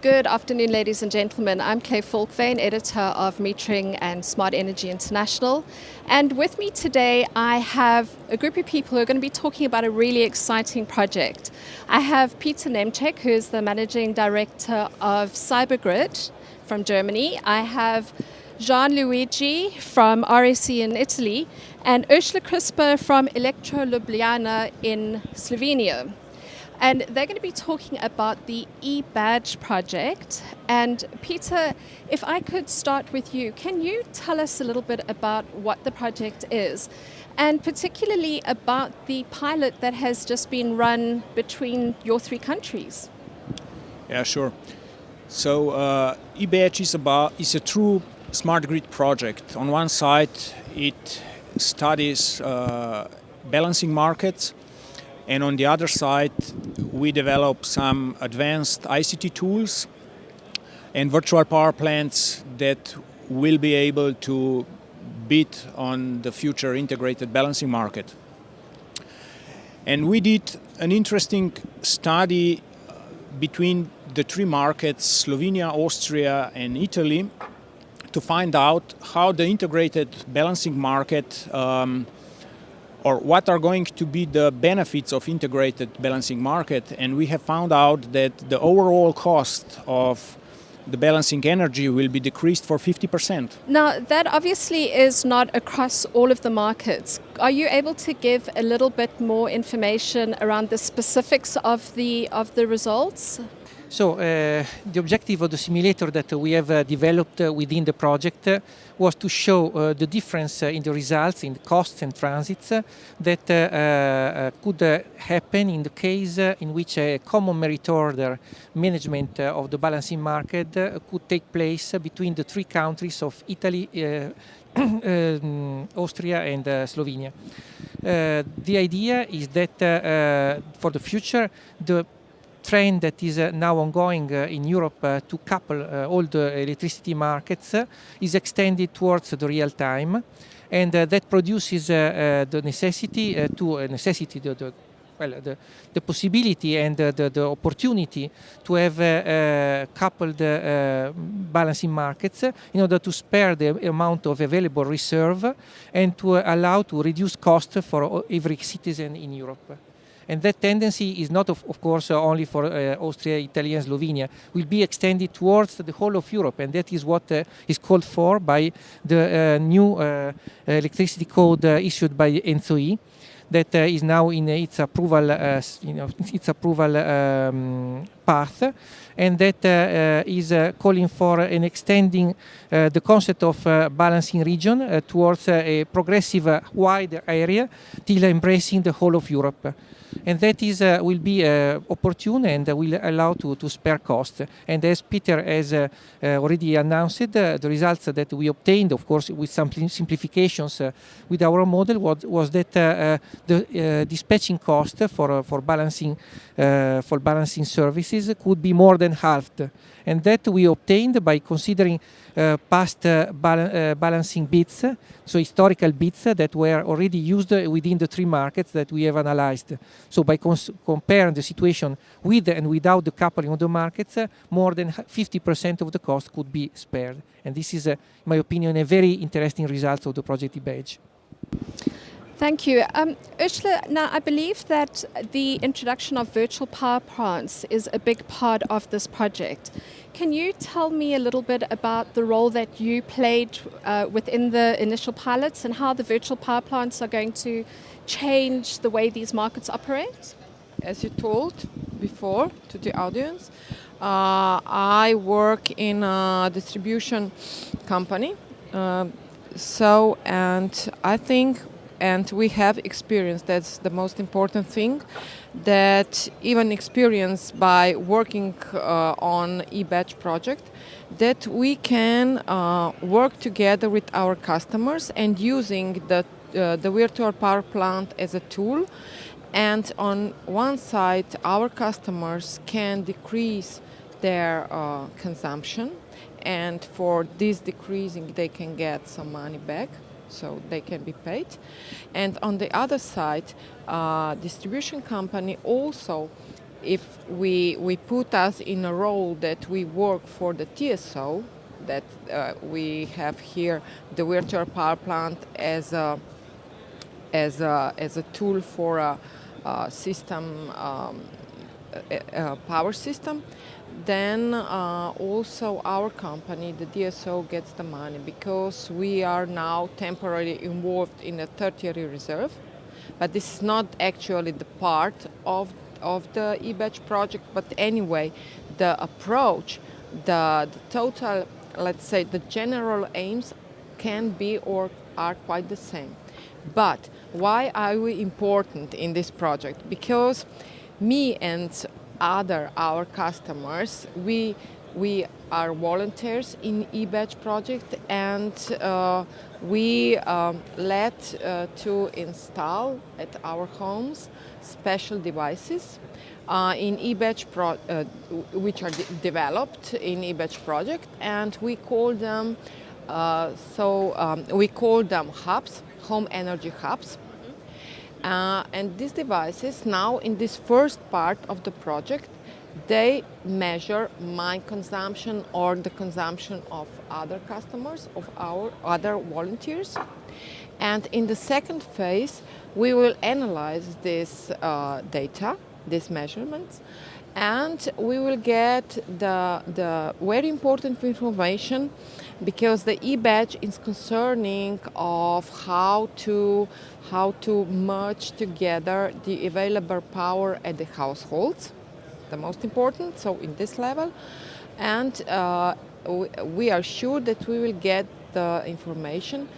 Good afternoon, ladies and gentlemen. I'm Claire Falkvane, editor of Metering and Smart Energy International. And with me today, I have a group of people who are going to be talking about a really exciting project. I have Peter Nemcek, who is the managing director of cyberGRID from Germany. I have Gianluigi from RSC in Italy, and Ursula Krisper from Elektro Ljubljana in Slovenia. And they're going to be talking about the eBadge project. And Peter, if I could start with you, can you tell us a little bit about what the project is, and particularly about the pilot that has just been run between your three countries? Yeah, sure. So eBadge is a true smart grid project. On one side, it studies balancing markets. And on the other side, we develop some advanced ICT tools and virtual power plants that will be able to bid on the future integrated balancing market. And we did an interesting study between the three markets, Slovenia, Austria, and Italy, to find out how the integrated balancing market or what are going to be the benefits of integrated balancing market. And we have found out that the overall cost of the balancing energy will be decreased for 50%. Now, that obviously is not across all of the markets. Are you able to give a little bit more information around the specifics of the results? So the objective of the simulator that we have developed within the project was to show the difference in the results, in the costs and transits that could happen in the case in which a common merit order management of the balancing market could take place between the three countries of Italy, Austria and Slovenia. The idea is that for the future, the trend that is now ongoing in Europe to couple all the electricity markets is extended towards the real time, and that produces the necessity the possibility and the opportunity to have coupled balancing markets in order to spare the amount of available reserve and to allow to reduce cost for every citizen in Europe. And that tendency is not, of course, only for Austria, Italy and Slovenia. Will be extended towards the whole of Europe, and that is what is called for by the new electricity code issued by ENTSO-E, that is now in its approval, path, and that is calling for an extending the concept of balancing region towards a progressive wider area till embracing the whole of Europe. And that is will be opportune and will allow to spare costs. And as Peter has already announced, the results that we obtained, of course, with some simplifications with our model, was that the dispatching cost for balancing services could be more than halved. And that we obtained by considering past balancing bids, so historical bids that were already used within the three markets that we have analyzed. So by comparing the situation with and without the coupling of the markets, more than 50% of the cost could be spared. And this is, in my opinion, a very interesting result of the project eBadge. Thank you. Ursula, now I believe that the introduction of virtual power plants is a big part of this project. Can you tell me a little bit about the role that you played within the initial pilots and how the virtual power plants are going to change the way these markets operate? As you told before to the audience, I work in a distribution company. And we have experience, that's the most important thing, that even experience by working on eBadge project, that we can work together with our customers and using the virtual power plant as a tool. And on one side, our customers can decrease their consumption, and for this decreasing, they can get some money back. So they can be paid. And on the other side, distribution company also if we put us in a role that we work for the TSO, that we have here the virtual power plant as a tool for a system, power system, then also our company, the DSO, gets the money because we are now temporarily involved in a tertiary reserve. But this is not actually the part of the eBadge project. But anyway, the approach, the total, let's say, the general aims can be or are quite the same. But why are we important in this project? Because me and our customers, we are volunteers in eBadge project, and we let to install at our homes special devices in eBadge which are developed in eBadge project, and we call them hubs, home energy hubs. And these devices now, in this first part of the project, they measure my consumption or the consumption of other customers, of our other volunteers. And in the second phase, we will analyze this data, these measurements, and we will get the very important information, because the eBadge is concerning of how to merge together the available power at the households, the most important, so in this level. And we are sure that we will get the information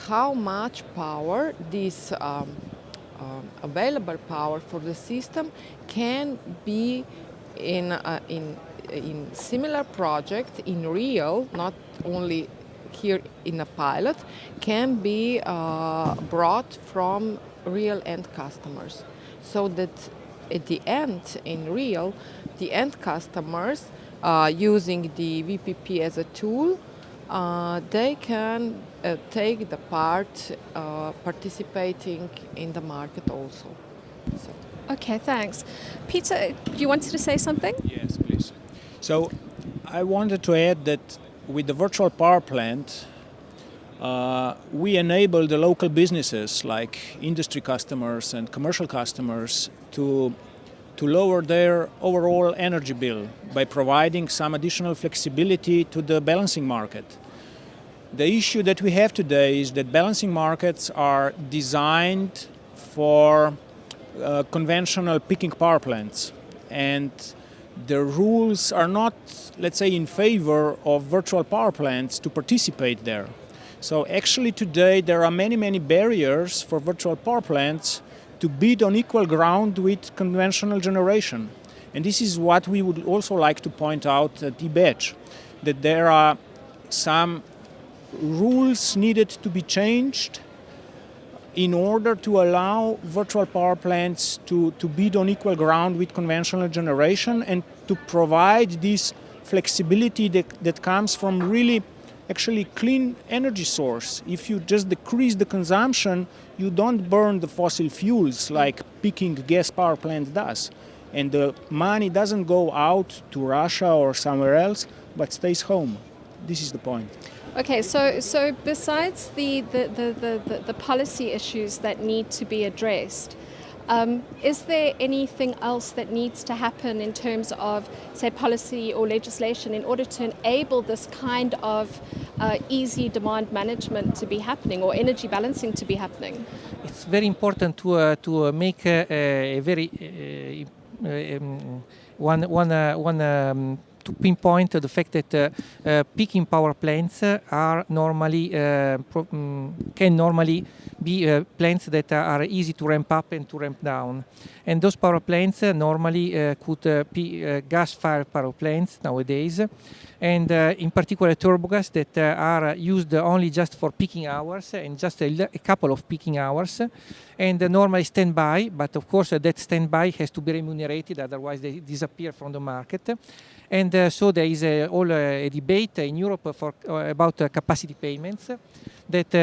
how much power this available power for the system can be in similar project in real, not only here in a pilot, can be brought from real end customers, so that at the end, in real, the end customers using the VPP as a tool, they can take the part participating in the market also. So. Okay, thanks. Peter, you wanted to say something? Yes, please. So I wanted to add that with the virtual power plant, we enable the local businesses like industry customers and commercial customers to lower their overall energy bill by providing some additional flexibility to the balancing market. The issue that we have today is that balancing markets are designed for conventional peaking power plants, and the rules are not, let's say, in favor of virtual power plants to participate there. So actually today there are many barriers for virtual power plants to bid on equal ground with conventional generation. And this is what we would also like to point out at eBadge, that there are some rules needed to be changed in order to allow virtual power plants to bid on equal ground with conventional generation, and to provide this flexibility that comes from really actually clean energy source. If you just decrease the consumption, you don't burn the fossil fuels like peaking gas power plant does. And the money doesn't go out to Russia or somewhere else, but stays home. This is the point. Okay, so besides the policy issues that need to be addressed, is there anything else that needs to happen in terms of, say, policy or legislation in order to enable this kind of easy demand management to be happening, or energy balancing to be happening? It's very important to make a very to pinpoint the fact that peaking power plants are normally can normally be plants that are easy to ramp up and to ramp down, and those power plants normally could be gas-fired power plants nowadays, and in particular turbogas that are used only just for peaking hours and just a couple of peaking hours, and normally standby. But of course, that standby has to be remunerated, otherwise they disappear from the market. And so there is a debate in Europe about capacity payments. that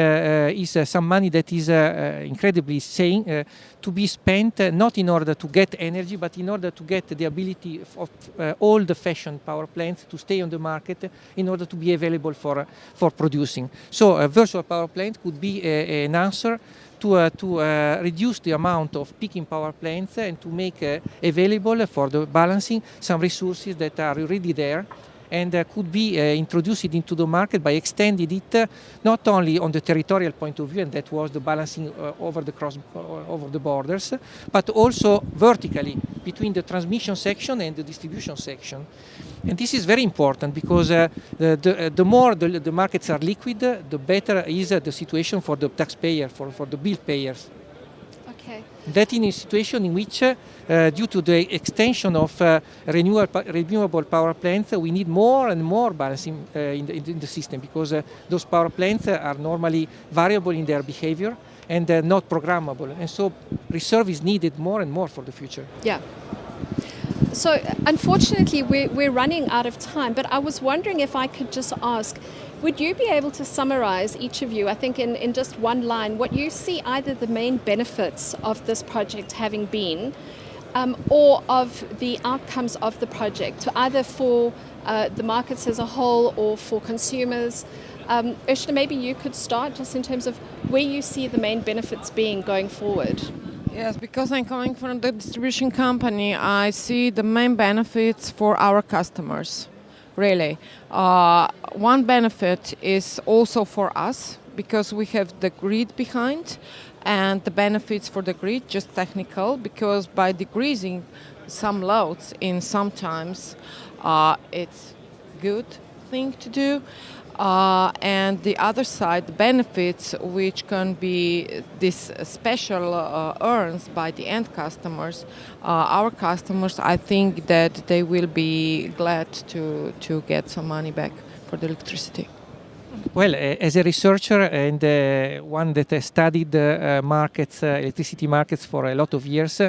is some money that is incredibly saying to be spent not in order to get energy, but in order to get the ability of old-fashioned power plants to stay on the market in order to be available for producing. So a virtual power plant could be an answer to reduce the amount of peaking power plants and to make available for the balancing some resources that are already there and could be introduced into the market by extending it not only on the territorial point of view, and that was the balancing over the borders, but also vertically between the transmission section and the distribution section. And this is very important because the more the markets are liquid, the better is the situation for the taxpayer, for the bill payers. Okay. That in a situation in which, due to the extension of renewable power plants, we need more and more balancing in the system, because those power plants are normally variable in their behavior and not programmable. And so reserve is needed more and more for the future. Yeah. So unfortunately, we're running out of time, but I was wondering if I could just ask, would you be able to summarize, each of you, I think in just one line, what you see either the main benefits of this project having been, or of the outcomes of the project, either for the markets as a whole or for consumers? Ursula, maybe you could start just in terms of where you see the main benefits being going forward. Yes, because I'm coming from the distribution company, I see the main benefits for our customers, really. One benefit is also for us, because we have the grid behind, and the benefits for the grid, just technical, because by decreasing some loads in sometimes, it's good thing to do. And the other side, the benefits, which can be this special earns by the end customers, our customers, I think that they will be glad to get some money back for the electricity. Well, as a researcher and one that has studied markets, electricity markets for a lot of years,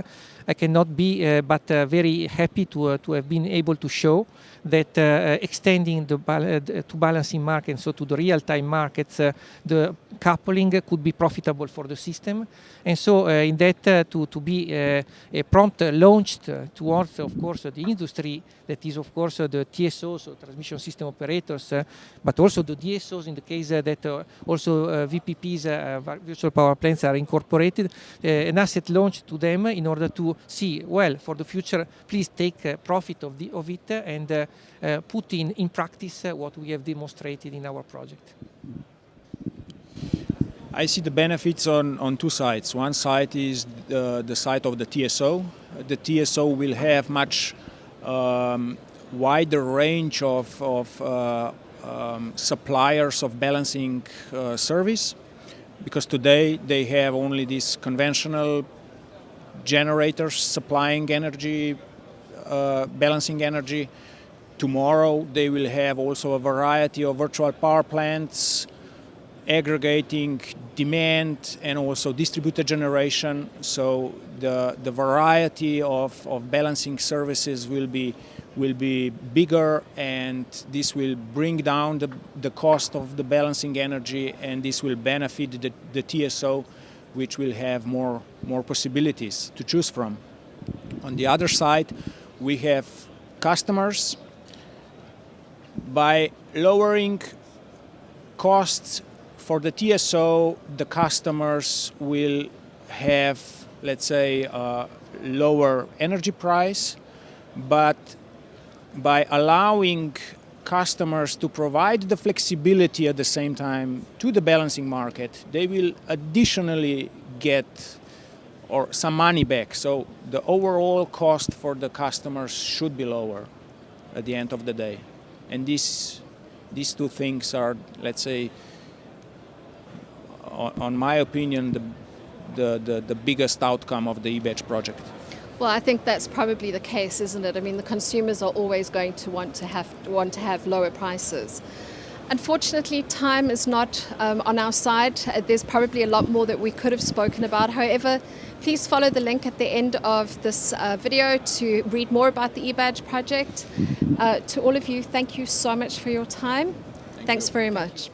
I cannot be but very happy to have been able to show that extending to balancing markets, so to the real-time markets, the coupling could be profitable for the system. And so in that to be a prompt launched towards, of course, the industry, that is, of course, the TSOs, so transmission system operators, but also the DSOs in the case that also VPPs, virtual power plants, are incorporated, an asset launched to them in order to see, well, for the future, please take profit of it and put in practice what we have demonstrated in our project. I see the benefits on two sides. One side is the side of the TSO. The TSO will have much wider range of suppliers of balancing service, because today they have only these conventional generators supplying energy, balancing energy. Tomorrow they will have also a variety of virtual power plants aggregating demand and also distributed generation. So the variety of balancing services will be bigger, and this will bring down the cost of the balancing energy, and this will benefit the TSO, which will have more possibilities to choose from. On the other side, we have customers. By lowering costs for the TSO, the customers will have, let's say, a lower energy price, but by allowing customers to provide the flexibility at the same time to the balancing market, they will additionally get some money back. So the overall cost for the customers should be lower at the end of the day. And these two things are, let's say, on my opinion, the biggest outcome of the eBadge project. Well, I think that's probably the case, isn't it? I mean, the consumers are always going to want to have lower prices. Unfortunately, time is not on our side. There's probably a lot more that we could have spoken about. However, please follow the link at the end of this video to read more about the eBadge project. To all of you, thank you so much for your time. Thanks very much.